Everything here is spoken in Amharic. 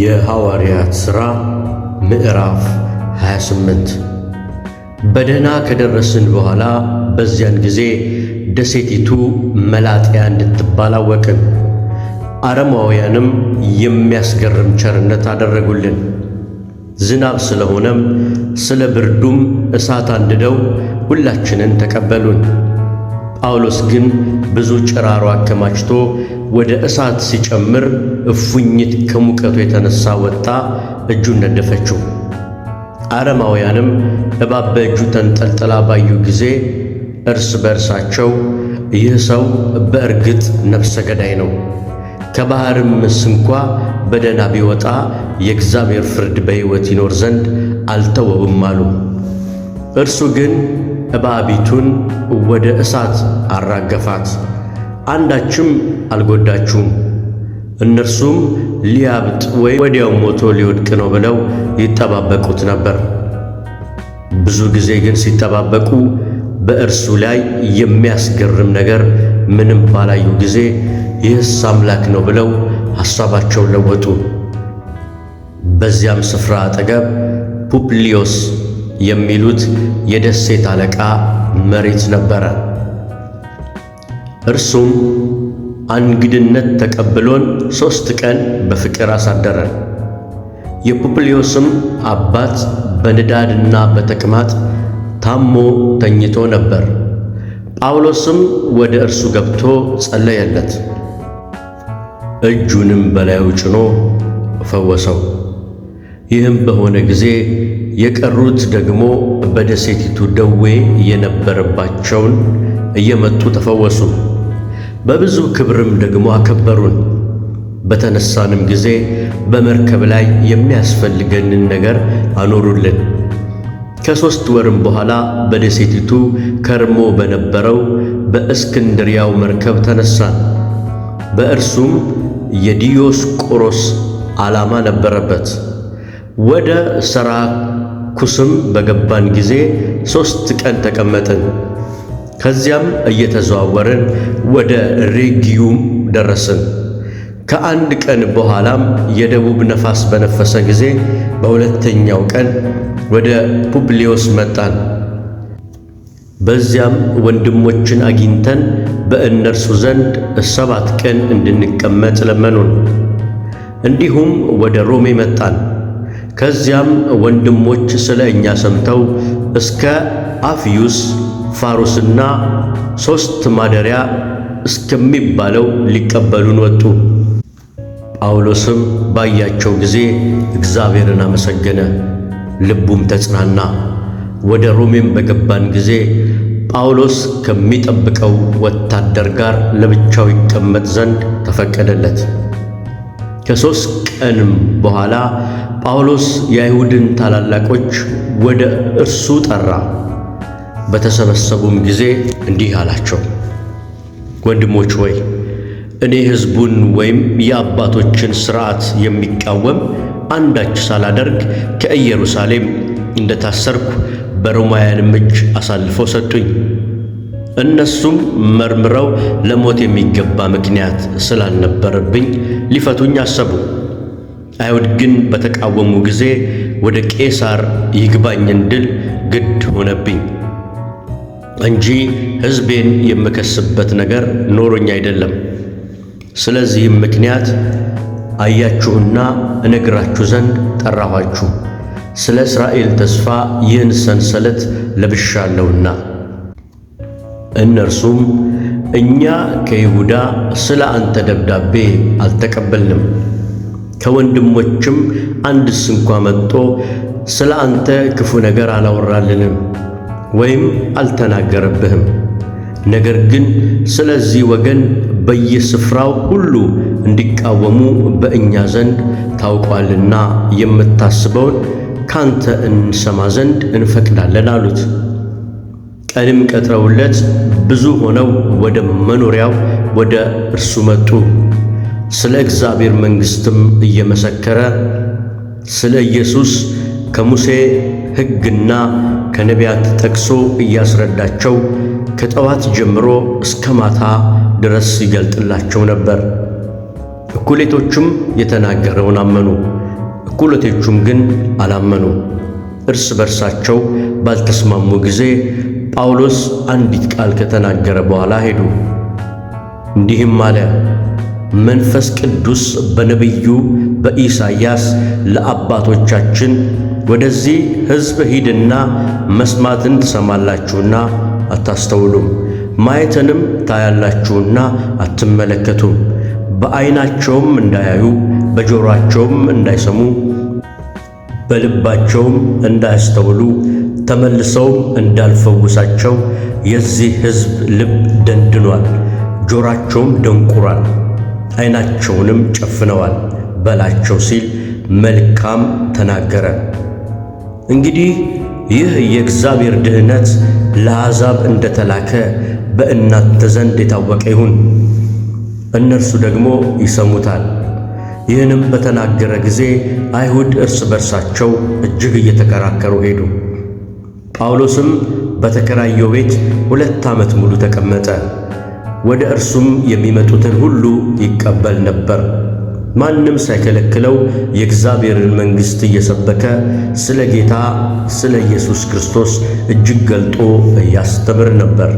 የሐዋርያት ሥራ ምዕራፍ 28 በደህና ከደረስን በኋላ በዚያን ጊዜ ደሴቲቱ መላጥያ እንድትባል አወቅን። አረማውያንም የሚያስገርም ቸርነት አደረጉልን። ዝናብ ስለሆነም ስለ ብርዱም እሳት አንድደው ሁላችንን ተቀበሉን። ጳውሎስ ግን ብዙ ጭራሮ አከማችቶ ወደ እሳት ሲጨምር እፉኝት ከሙቀቱ የተነሳ ወጣ፣ እጁን ነደፈችው። አረማውያንም እባብ በእጁ ተንጠልጥላ ባዩ ጊዜ እርስ በእርሳቸው ይህ ሰው በእርግጥ ነፍሰ ገዳይ ነው፣ ከባሕርም ስንኳ በደህና ቢወጣ የእግዚአብሔር ፍርድ በሕይወት ይኖር ዘንድ አልተወውም አሉ። እርሱ ግን እባቢቱን ወደ እሳት አራገፋት፣ አንዳችም አልጎዳችውም። እነርሱም ሊያብጥ ወይ ወዲያው ሞቶ ሊወድቅ ነው ብለው ይጠባበቁት ነበር። ብዙ ጊዜ ግን ሲጠባበቁ በእርሱ ላይ የሚያስገርም ነገር ምንም ባላዩ ጊዜ ይህስ አምላክ ነው ብለው ሐሳባቸውን ለወጡ። በዚያም ስፍራ አጠገብ ፑፕልዮስ የሚሉት የደሴት አለቃ መሬት ነበረ። እርሱም እንግድነት ተቀብሎን 3 ቀን በፍቅር አሳደረን። የፑፕልዮስም አባት በንዳድና በተቅማጥ ታሞ ተኝቶ ነበር። ጳውሎስም ወደ እርሱ ገብቶ ጸለየለት፣ እጁንም በላዩ ጭኖ ፈወሰው። ይህም በሆነ ጊዜ የቀሩት ደግሞ በደሴቲቱ ደዌ የነበረባቸውን እየመጡ ተፈወሱ። በብዙ ክብርም ደግሞ አከበሩን። በተነሳንም ጊዜ በመርከብ ላይ የሚያስፈልገንን ነገር አኖሩልን። ከ3 ወርም በኋላ በደሴቲቱ ከርሞ በነበረው በእስክንድርያው መርከብ ተነሳን። በእርሱም የዲዮስቆሮስ ዓላማ ነበረበት። ወደ ሰራኩስም በገባን ጊዜ 3 ቀን ተቀመጥን። ከዚያም እየተዘዋወርን ወደ ሬጊዩም ደረስን። ከ1 ቀን በኋላም የደቡብ ነፋስ በነፈሰ ጊዜ በ2ኛው ቀን ወደ ፑፕልዮስ መጣን። በዚያም ወንድሞችን አግኝተን በእነርሱ ዘንድ 7 ቀን እንድንቀመጥ ለመኑን። እንዲሁም ወደ ሮሜ መጣን። ከዚያም ወንድሞች ስለ እኛ ሰምተው እስከ አፍዩስ ፋሩስና 3 ማደሪያ እስከሚባለው ሊቀበሉን ወጡ። ጳውሎስም ባያቸው ጊዜ እግዚአብሔርን አመሰገነ፣ ልቡም ተጽናና። ወደ ሮሜም በገባን ጊዜ ጳውሎስ ከሚጠብቀው ወታደር ጋር ለብቻው ይቀመጥ ዘንድ ተፈቀደለት። ከ3 ቀንም በኋላ ጳውሎስ የአይሁድን ታላላቆች ወደ እርሱ ጠራ። በተሰበሰቡም ጊዜ እንዲህ አላቸው፣ ወንድሞች ሆይ እኔ ሕዝቡን ወይም የአባቶችን ሥርዓት የሚቃወም አንዳች ሳላደርግ ከኢየሩሳሌም እንደ ታሰርኩ በሮማውያንም እጅ አሳልፈው ሰጡኝ። እነሱም መርምረው ለሞት የሚገባ ምክንያት ስላልነበረብኝ ሊፈቱኝ አሰቡ። አይሁድ ግን በተቃወሙ ጊዜ ወደ ቄሳር ይግባኝ እንድል ግድ ሆነብኝ እንጂ ሕዝቤን የምከስበት ነገር ኖሮኝ አይደለም። ስለዚህም ምክንያት አያችሁና እነግራችሁ ዘንድ ጠራኋችሁ። ስለ እስራኤል ተስፋ ይህን ሰንሰለት ለብሻለሁና። እነርሱም እኛ ከይሁዳ ስለ አንተ ደብዳቤ አልተቀበልንም፣ ከወንድሞችም አንድስ እንኳ መጥቶ ስለ አንተ ክፉ ነገር አላወራልንም ወይም አልተናገረብህም። ነገር ግን ስለዚህ ወገን በየስፍራው ሁሉ እንዲቃወሙ በእኛ ዘንድ ታውቋልና የምታስበውን ካንተ እንሰማ ዘንድ እንፈቅዳለን አሉት። ቀንም ቀጥረውለት ብዙ ሆነው ወደ መኖሪያው ወደ እርሱ መጡ። ስለ እግዚአብሔር መንግሥትም እየመሰከረ ስለ ኢየሱስ ከሙሴ ሕግና ከነቢያት ጠቅሶ እያስረዳቸው ከጠዋት ጀምሮ እስከ ማታ ድረስ ይገልጥላቸው ነበር። እኩሌቶቹም የተናገረውን አመኑ። እኩሌቶቹም ግን አላመኑም። እርስ በርሳቸው ባልተስማሙ ጊዜ ጳውሎስ አንዲት ቃል ከተናገረ በኋላ ሄዱ። እንዲህም አለ፣ መንፈስ ቅዱስ በነቢዩ በኢሳይያስ ለአባቶቻችን ወደዚህ ሕዝብ ሂድና መስማትን ትሰማላችሁና አታስተውሉም፣ ማየትንም ታያላችሁና አትመለከቱም፣ በዐይናቸውም እንዳያዩ በጆሮአቸውም እንዳይሰሙ በልባቸውም እንዳያስተውሉ ተመልሰውም እንዳልፈውሳቸው የዚህ ሕዝብ ልብ ደንድኗል፣ ጆሮአቸውም ደንቁሯል፣ ዐይናቸውንም ጨፍነዋል በላቸው ሲል መልካም ተናገረ። እንግዲህ ይህ የእግዚአብሔር ድኅነት ለአሕዛብ እንደ ተላከ በእናንተ ዘንድ የታወቀ ይሁን። እነርሱ ደግሞ ይሰሙታል። ይህንም በተናገረ ጊዜ አይሁድ እርስ በርሳቸው እጅግ እየተከራከሩ ሄዱ። ጳውሎስም በተከራየው ቤት 2 ዓመት ሙሉ ተቀመጠ። ወደ እርሱም የሚመጡትን ሁሉ ይቀበል ነበር። ማንም ሳይከለክለው የእግዚአብሔርን መንግሥት እየሰበከ ስለ ጌታ ስለ ኢየሱስ ክርስቶስ እጅግ ገልጦ ያስተምር ነበር።